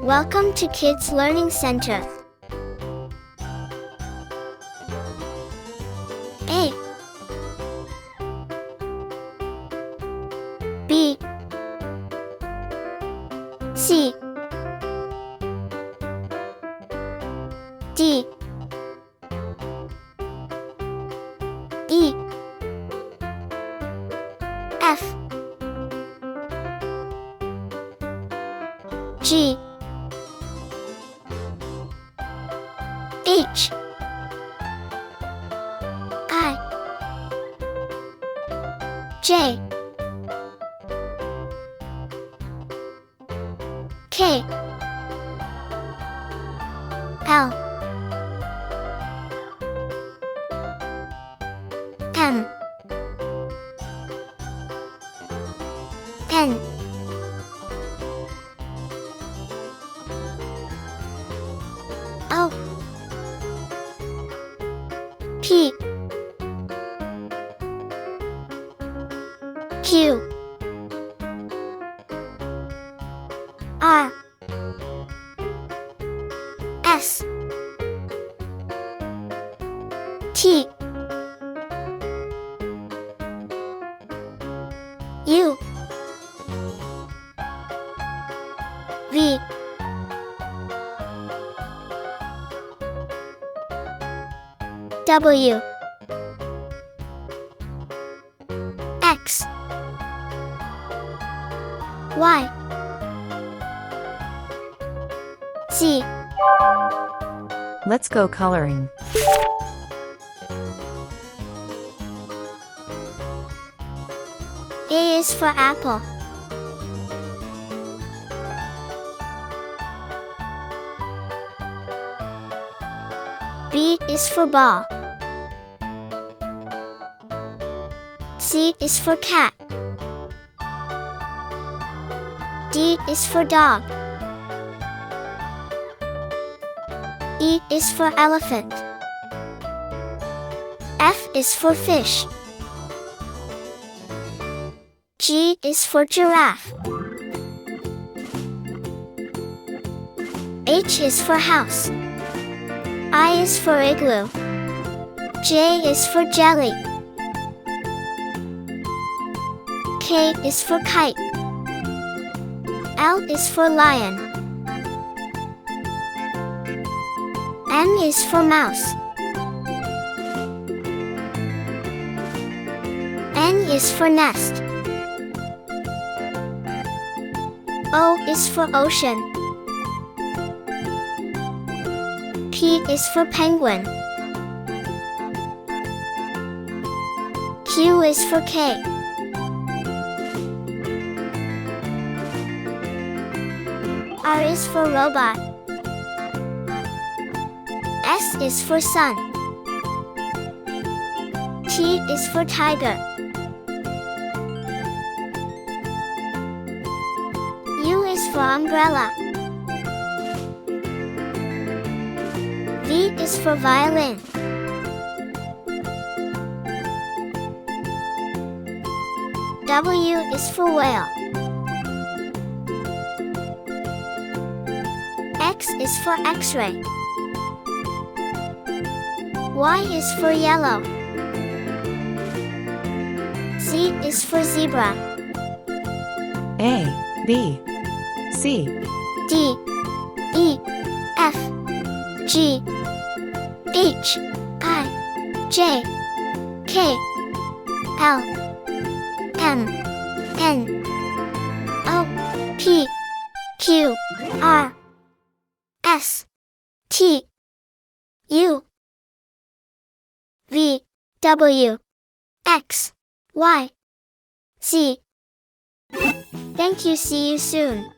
Welcome to Kids Learning Center. A B C D E F G H I J K L M N O P Q R S T U V W X Y Z. Let's go coloring. A is for apple. B is for ball. C is for cat. D is for dog. E is for elephant. F is for fish. G is for giraffe. H is for house. I is for igloo. J is for jelly. K is for kite. L is for lion. M is for mouse. N is for nest. O is for ocean. P is for penguin. Q is for cake. R is for robot. S is for sun. T is for tiger. U is for umbrella. V is for violin. W is for whale. X is for X-ray. Y is for yellow. Z is for zebra. A, B, C, D, E, F, G, H, I, J, K, L, M, N, O, P, Q, R, S, T, U, V, W, X, Y, Z. Thank you. See you soon.